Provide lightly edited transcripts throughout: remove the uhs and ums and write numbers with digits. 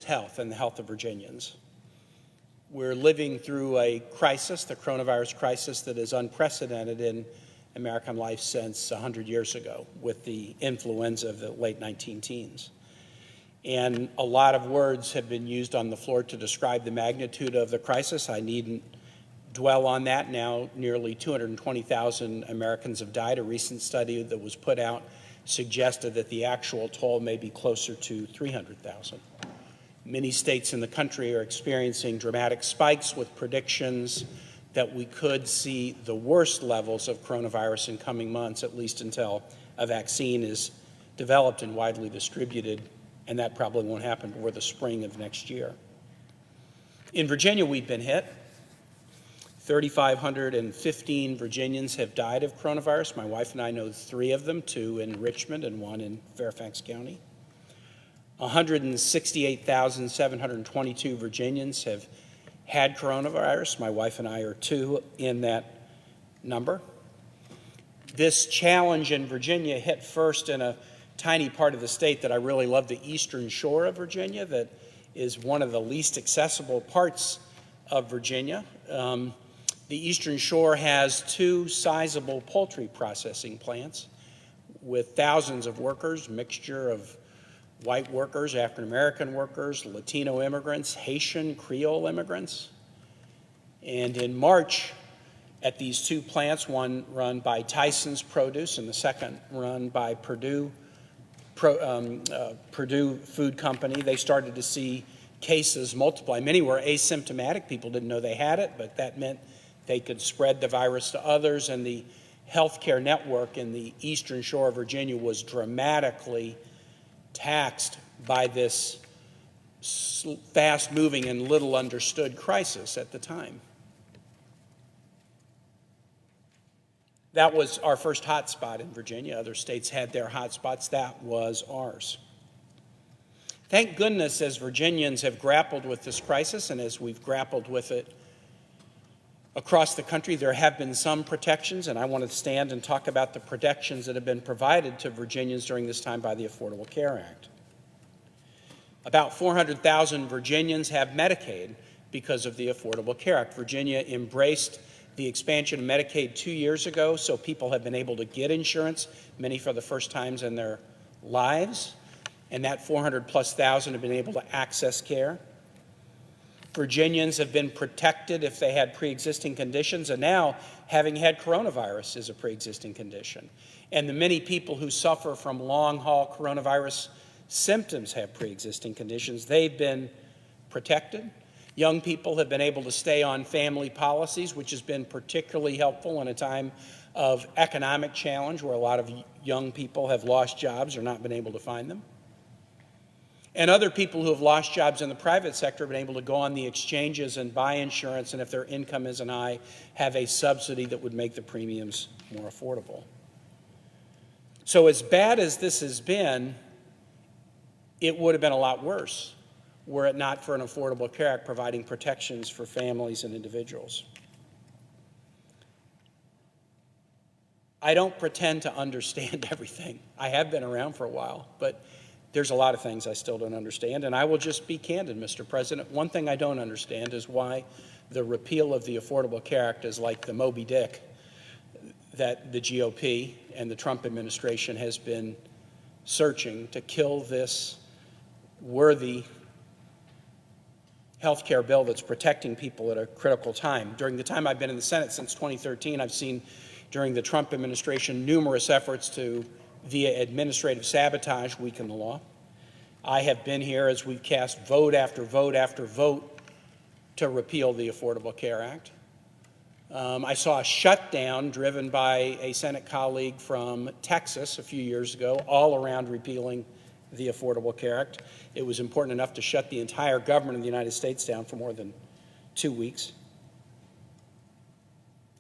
health and the health of Virginians. We're living through a crisis, the coronavirus crisis, that is unprecedented in American life since 100 years ago with the influenza of the late 19-teens. And a lot of words have been used on the floor to describe the magnitude of the crisis. I needn't dwell on that now. Nearly 220,000 Americans have died. A recent study that was put out suggested that the actual toll may be closer to 300,000. Many states in the country are experiencing dramatic spikes with predictions that we could see the worst levels of coronavirus in coming months, at least until a vaccine is developed and widely distributed, and that probably won't happen before the spring of next year. In Virginia, we've been hit. 3,515 Virginians have died of coronavirus. My wife and I know 3 of them, 2 in Richmond and 1 in Fairfax County. 168,722 Virginians have had coronavirus. My wife and I are 2 in that number. This challenge in Virginia hit first in a tiny part of the state that I really love, the eastern shore of Virginia, that is one of the least accessible parts of Virginia. The eastern shore has 2 sizable poultry processing plants with thousands of workers, mixture of white workers, African-American workers, Latino immigrants, Haitian, Creole immigrants. And in March, at these 2 plants, one run by Tyson's Produce and the second run by Purdue Food Company, they started to see cases multiply. Many were asymptomatic. People didn't know they had it, but that meant they could spread the virus to others, and the healthcare network in the eastern shore of Virginia was dramatically taxed by this fast-moving and little understood crisis at the time. That was our first hot spot in Virginia. Other states had their hot spots. That was ours. Thank goodness, as Virginians have grappled with this crisis, and as we've grappled with it across the country, there have been some protections, and I want to stand and talk about the protections that have been provided to Virginians during this time by the Affordable Care Act. About 400,000 Virginians have Medicaid because of the Affordable Care Act. Virginia embraced the expansion of Medicaid 2 years ago, so people have been able to get insurance, many for the first times in their lives, and that 400,000+ have been able to access care. Virginians have been protected if they had pre-existing conditions, and now having had coronavirus is a pre-existing condition. And the many people who suffer from long-haul coronavirus symptoms have pre-existing conditions. They've been protected. Young people have been able to stay on family policies, which has been particularly helpful in a time of economic challenge where a lot of young people have lost jobs or not been able to find them. And other people who have lost jobs in the private sector have been able to go on the exchanges and buy insurance, and if their income isn't high, have a subsidy that would make the premiums more affordable. So as bad as this has been, it would have been a lot worse were it not for an Affordable Care Act providing protections for families and individuals. I don't pretend to understand everything. I have been around for a while, but there's a lot of things I still don't understand, and I will just be candid, Mr. President. One thing I don't understand is why the repeal of the Affordable Care Act is like the Moby Dick that the GOP and the Trump administration has been searching to kill this worthy health care bill that's protecting people at a critical time. During the time I've been in the Senate since 2013, I've seen during the Trump administration numerous efforts to, via administrative sabotage, weaken the law. I have been here as we've cast vote after vote after vote to repeal the Affordable Care Act. I saw a shutdown driven by a Senate colleague from Texas a few years ago, all around repealing the Affordable Care Act. It was important enough to shut the entire government of the United States down for more than 2 weeks.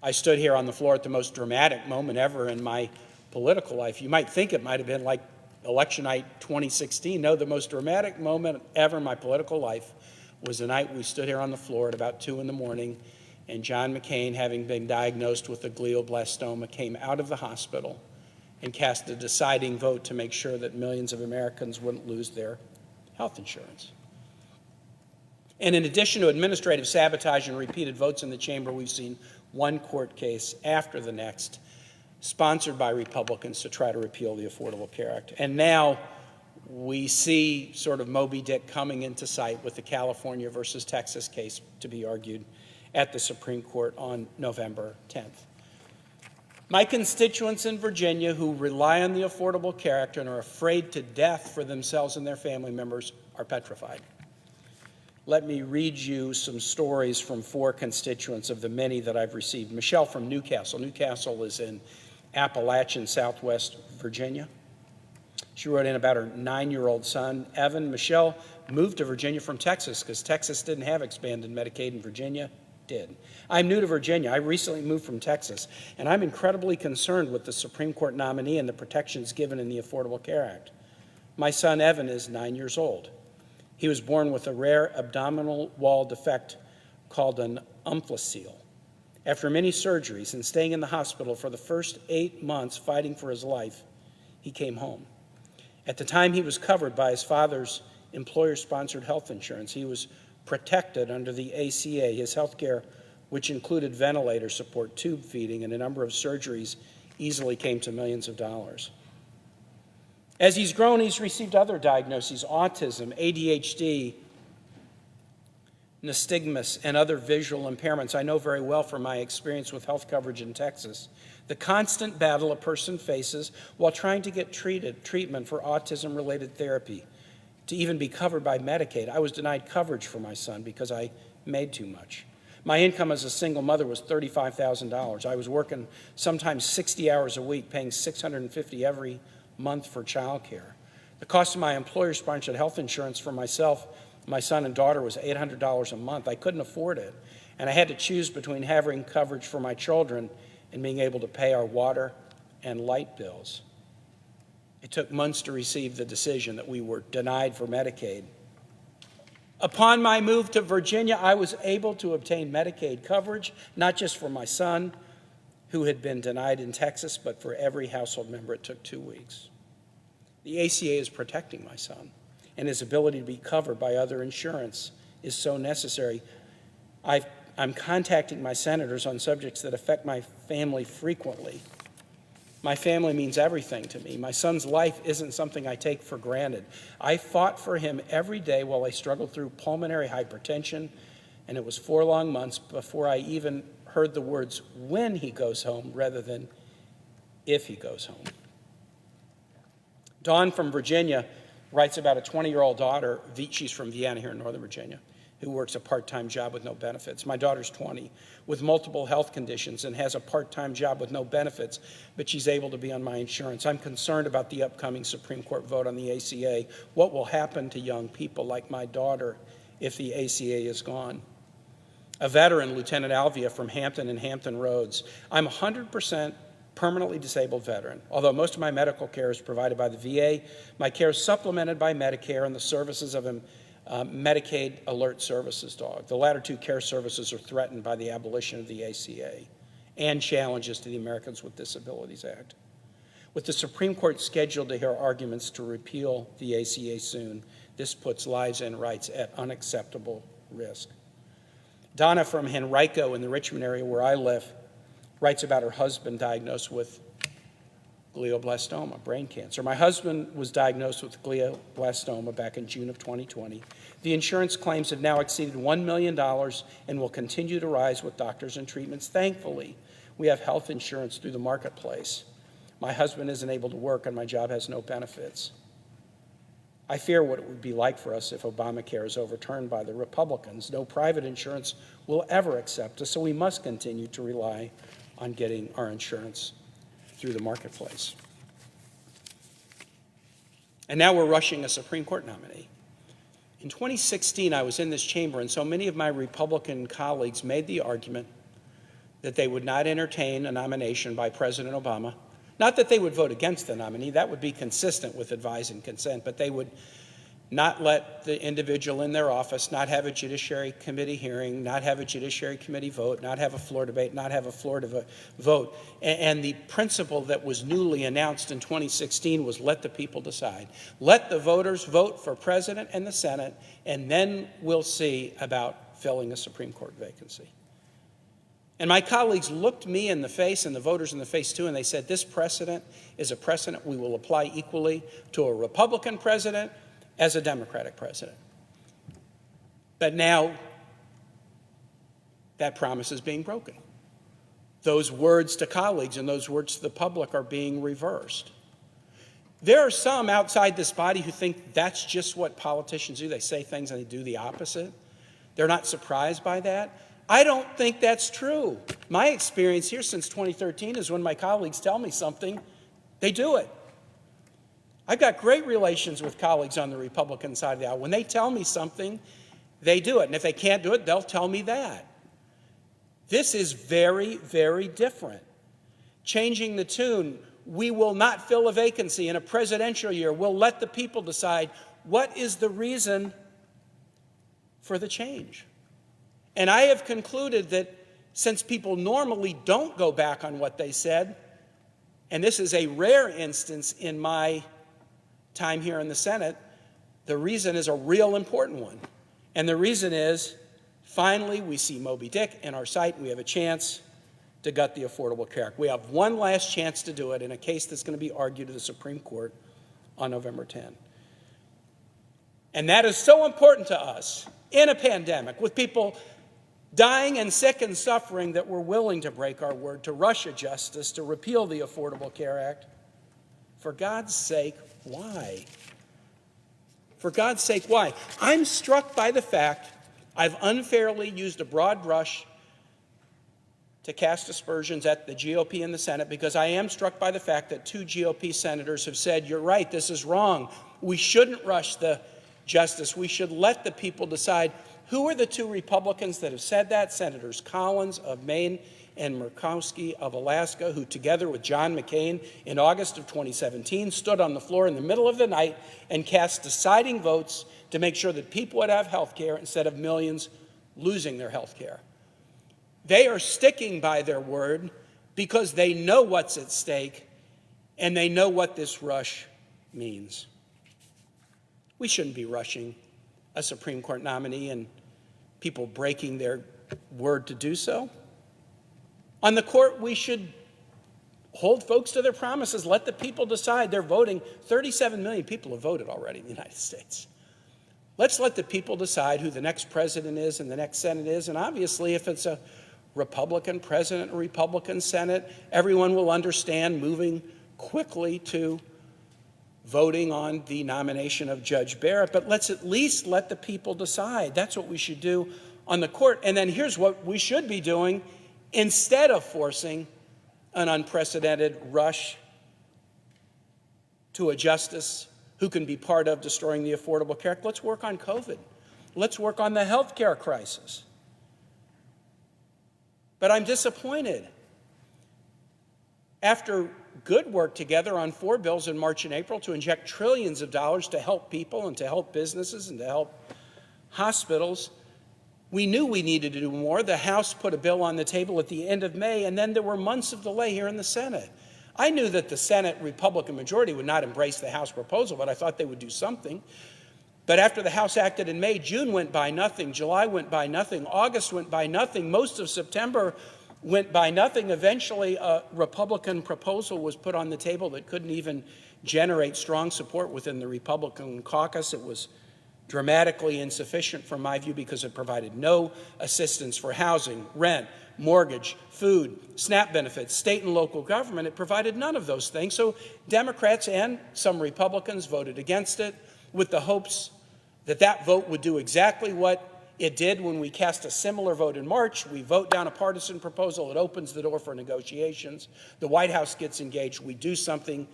I stood here on the floor at the most dramatic moment ever in my political life. You might think it might have been like election night 2016. No, the most dramatic moment ever in my political life was the night we stood here on the floor at about 2 in the morning, and John McCain, having been diagnosed with a glioblastoma, came out of the hospital and cast a deciding vote to make sure that millions of Americans wouldn't lose their health insurance. And in addition to administrative sabotage and repeated votes in the chamber, we've seen one court case after the next, sponsored by Republicans to try to repeal the Affordable Care Act. And now we see sort of Moby Dick coming into sight with the California versus Texas case to be argued at the Supreme Court on November 10th. My constituents in Virginia who rely on the Affordable Care Act and are afraid to death for themselves and their family members are petrified. Let me read you some stories from 4 constituents of the many that I've received. Michelle from Newcastle. Newcastle is in Appalachian, Southwest Virginia. She wrote in about her 9-year-old son, Evan. Michelle moved to Virginia from Texas because Texas didn't have expanded Medicaid and Virginia did. I'm new to Virginia. I recently moved from Texas, and I'm incredibly concerned with the Supreme Court nominee and the protections given in the Affordable Care Act. My son, Evan, is 9 years old. He was born with a rare abdominal wall defect called an umphlicele. After many surgeries and staying in the hospital for the first 8 months fighting for his life, he came home. At the time he was covered by his father's employer-sponsored health insurance, he was protected under the ACA. His health care, which included ventilator support, tube feeding, and a number of surgeries, easily came to millions of dollars. As he's grown, he's received other diagnoses: autism, ADHD, nystagmus, and other visual impairments. I know very well from my experience with health coverage in Texas the constant battle a person faces while trying to get treatment for autism-related therapy, to even be covered by Medicaid. I was denied coverage for my son because I made too much. My income as a single mother was $35,000. I was working sometimes 60 hours a week, paying $650 every month for child care. The cost of my employer-sponsored health insurance for myself, my son and daughter was $800 a month. I couldn't afford it, and I had to choose between having coverage for my children and being able to pay our water and light bills. It took months to receive the decision that we were denied for Medicaid. Upon my move to Virginia, I was able to obtain Medicaid coverage, not just for my son, who had been denied in Texas, but for every household member. It took 2 weeks. The ACA is protecting my son, and his ability to be covered by other insurance is so necessary. I'm contacting my senators on subjects that affect my family frequently. My family means everything to me. My son's life isn't something I take for granted. I fought for him every day while I struggled through pulmonary hypertension, and it was 4 long months before I even heard the words when he goes home rather than if he goes home. Dawn from Virginia writes about a 20-year-old daughter. She's from Vienna here in Northern Virginia, who works a part-time job with no benefits. My daughter's 20 with multiple health conditions and has a part-time job with no benefits, but she's able to be on my insurance. I'm concerned about the upcoming Supreme Court vote on the ACA. What will happen to young people like my daughter if the ACA is gone? A veteran, Lieutenant Alvia from Hampton and Hampton Roads. I'm 100% permanently disabled veteran. Although most of my medical care is provided by the VA, my care is supplemented by Medicare and the services of a Medicaid Alert Services dog. The latter 2 care services are threatened by the abolition of the ACA and challenges to the Americans with Disabilities Act. With the Supreme Court scheduled to hear arguments to repeal the ACA soon, this puts lives and rights at unacceptable risk. Donna from Henrico in the Richmond area where I live writes about her husband diagnosed with glioblastoma, brain cancer. My husband was diagnosed with glioblastoma back in June of 2020. The insurance claims have now exceeded $1 million and will continue to rise with doctors and treatments. Thankfully, we have health insurance through the marketplace. My husband isn't able to work and my job has no benefits. I fear what it would be like for us if Obamacare is overturned by the Republicans. No private insurance will ever accept us, so we must continue to rely on getting our insurance through the marketplace. And now we're rushing a Supreme Court nominee. In 2016, I was in this chamber, and so many of my Republican colleagues made the argument that they would not entertain a nomination by President Obama. Not that they would vote against the nominee, that would be consistent with advise and consent, but they would not let the individual in their office, not have a Judiciary Committee hearing, not have a Judiciary Committee vote, not have a floor debate, not have a floor vote. And the principle that was newly announced in 2016 was let the people decide. Let the voters vote for president and the Senate, and then we'll see about filling a Supreme Court vacancy. And my colleagues looked me in the face and the voters in the face too, and they said, this precedent is a precedent we will apply equally to a Republican president as a Democratic president. But now that promise is being broken. Those words to colleagues and those words to the public are being reversed. There are some outside this body who think that's just what politicians do. They say things and they do the opposite. They're not surprised by that. I don't think that's true. My experience here since 2013 is when my colleagues tell me something, they do it. I've got great relations with colleagues on the Republican side of the aisle. When they tell me something, they do it. And if they can't do it, they'll tell me that. This is very, very different. Changing the tune. We will not fill a vacancy in a presidential year. We'll let the people decide what is the reason for the change. And I have concluded that since people normally don't go back on what they said, and this is a rare instance in my time here in the Senate, the reason is a real important one. And the reason is, finally, we see Moby Dick in our sight, and we have a chance to gut the Affordable Care Act. We have one last chance to do it in a case that's going to be argued to the Supreme Court on November 10. And that is so important to us in a pandemic with people dying and sick and suffering that we're willing to break our word, to rush a justice, to repeal the Affordable Care Act. For God's sake, why? For God's sake, why? I'm struck by the fact I've unfairly used a broad brush to cast aspersions at the GOP in the Senate because I am struck by the fact that 2 GOP senators have said, you're right, this is wrong. We shouldn't rush the justice. We should let the people decide. Who are the 2 Republicans that have said that? Senators Collins of Maine and Murkowski of Alaska, who together with John McCain in August of 2017 stood on the floor in the middle of the night and cast deciding votes to make sure that people would have health care instead of millions losing their health care. They are sticking by their word because they know what's at stake and they know what this rush means. We shouldn't be rushing a Supreme Court nominee and people breaking their word to do so. On the court, we should hold folks to their promises. Let the people decide. They're voting. 37 million people have voted already in the United States. Let's let the people decide who the next president is and the next Senate is. And obviously, if it's a Republican president or Republican Senate, everyone will understand moving quickly to voting on the nomination of Judge Barrett. But let's at least let the people decide. That's what we should do on the court. And then here's what we should be doing instead of forcing an unprecedented rush to a justice who can be part of destroying the Affordable Care Act. Let's work on COVID. Let's work on the health care crisis. But I'm disappointed. After good work together on 4 bills in March and April to inject trillions of dollars to help people and to help businesses and to help hospitals, we knew we needed to do more. The House put a bill on the table at the end of May, and then there were months of delay here in the Senate. I knew that the Senate Republican majority would not embrace the House proposal, but I thought they would do something. But after the House acted in May, June went by nothing, July went by nothing, August went by nothing, most of September went by nothing. Eventually, a Republican proposal was put on the table that couldn't even generate strong support within the Republican caucus. It was dramatically insufficient from my view because it provided no assistance for housing, rent, mortgage, food, SNAP benefits, state and local government. It provided none of those things. So Democrats and some Republicans voted against it with the hopes that that vote would do exactly what it did when we cast a similar vote in March. We vote down a partisan proposal. It opens the door for negotiations. The White House gets engaged. We do something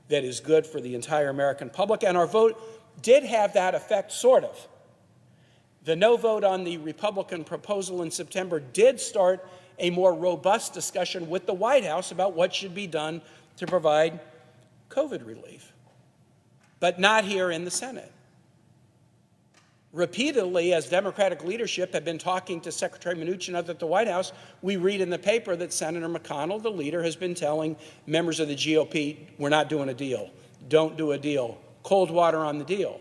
that is good for the entire American public. And our vote did have that effect, sort of. The no vote on the Republican proposal in September did start a more robust discussion with the White House about what should be done to provide COVID relief, but not here in the Senate. Repeatedly, as Democratic leadership have been talking to Secretary Mnuchin at the White House, we read in the paper that Senator McConnell, the leader, has been telling members of the GOP, we're not doing a deal. Don't do a deal. Cold water on the deal.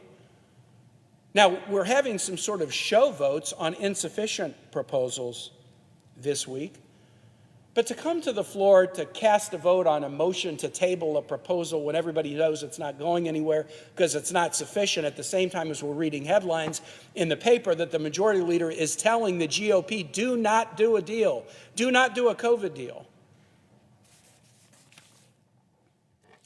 Now, we're having some sort of show votes on insufficient proposals this week. But to come to the floor to cast a vote on a motion to table a proposal when everybody knows it's not going anywhere because it's not sufficient, at the same time as we're reading headlines in the paper that the majority leader is telling the GOP, do not do a deal. Do not do a COVID deal.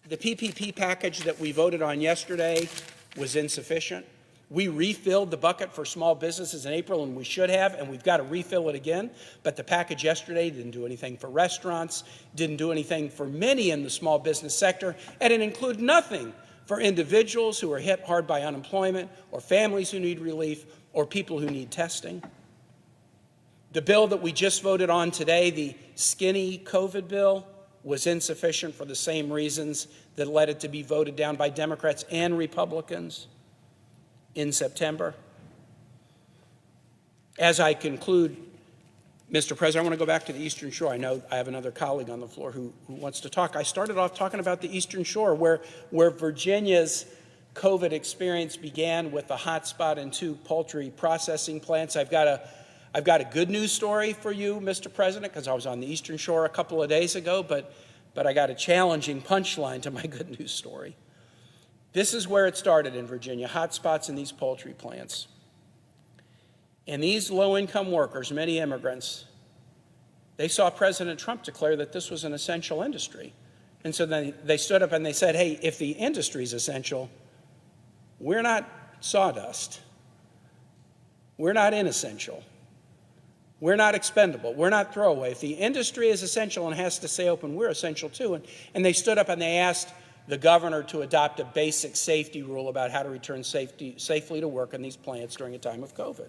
The PPP package that we voted on yesterday was insufficient. We refilled the bucket for small businesses in April, and we should have, and we've got to refill it again. But the package yesterday didn't do anything for restaurants, didn't do anything for many in the small business sector, and it included nothing for individuals who are hit hard by unemployment, or families who need relief, or people who need testing. The bill that we just voted on today, the skinny COVID bill, was insufficient for the same reasons that led it to be voted down by Democrats and Republicans in September. As I conclude, Mr. President, I want to go back to the Eastern Shore. I know I have another colleague on the floor who wants to talk. I started off talking about the Eastern Shore, where Virginia's COVID experience began with a hot spot in 2 poultry processing plants. I've got a good news story for you, Mr. President, because I was on the Eastern Shore a couple of days ago, but I got a challenging punchline to my good news story. This is where it started in Virginia, hot spots in these poultry plants. And these low-income workers, many immigrants, they saw President Trump declare that this was an essential industry. And so then they stood up and they said, hey, if the industry is essential, we're not sawdust. We're not inessential. We're not expendable. We're not throwaway. If the industry is essential and has to stay open, we're essential too. And they stood up and they asked the governor to adopt a basic safety rule about how to return safely to work in these plants during a time of COVID.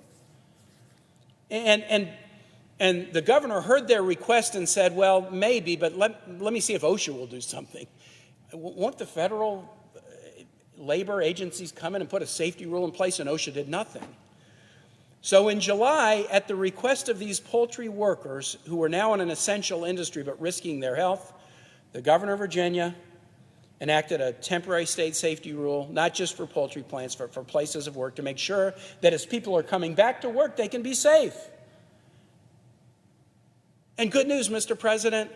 And the governor heard their request and said, well, maybe, but let me see if OSHA will do something. Won't the federal labor agencies come in and put a safety rule in place? And OSHA did nothing. So in July, at the request of these poultry workers who are now in an essential industry but risking their health, the governor of Virginia enacted a temporary state safety rule, not just for poultry plants, but for places of work, to make sure that as people are coming back to work, they can be safe. And good news, Mr. President,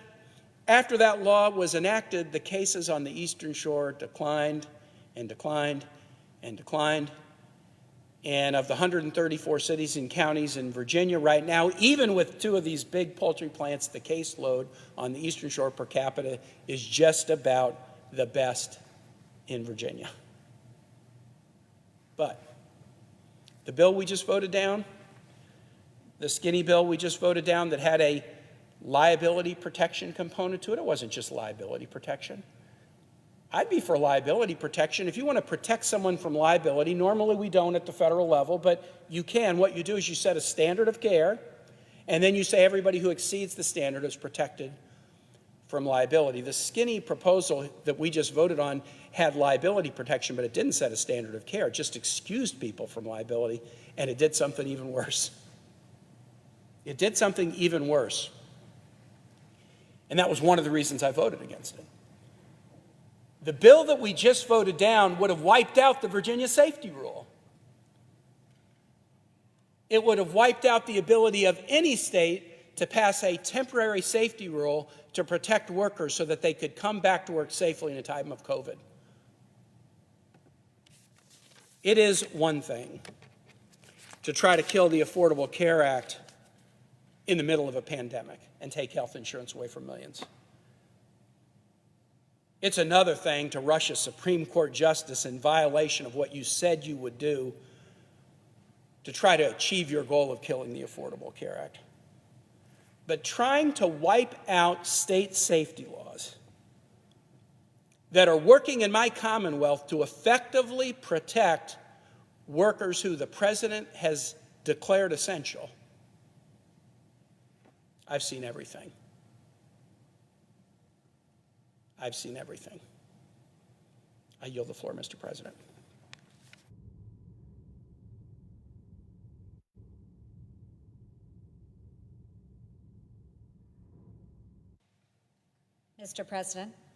after that law was enacted, the cases on the Eastern Shore declined and declined and declined. And of the 134 cities and counties in Virginia right now, even with 2 of these big poultry plants, the caseload on the Eastern Shore per capita is just about the best in Virginia. But the bill we just voted down, the skinny bill we just voted down that had a liability protection component to it, it wasn't just liability protection. I'd be for liability protection. If you want to protect someone from liability, normally we don't at the federal level, but you can. What you do is you set a standard of care, and then you say everybody who exceeds the standard is protected from liability. The skinny proposal that we just voted on had liability protection, but it didn't set a standard of care. It just excused people from liability, and it did something even worse. It did something even worse. And that was one of the reasons I voted against it. The bill that we just voted down would have wiped out the Virginia safety rule. It would have wiped out the ability of any state to pass a temporary safety rule to protect workers so that they could come back to work safely in a time of COVID. It is one thing to try to kill the Affordable Care Act in the middle of a pandemic and take health insurance away from millions. It's another thing to rush a Supreme Court justice in violation of what you said you would do to try to achieve your goal of killing the Affordable Care Act. But trying to wipe out state safety laws that are working in my Commonwealth to effectively protect workers who the president has declared essential, I've seen everything. I've seen everything. I yield the floor, Mr. President. Mr. President.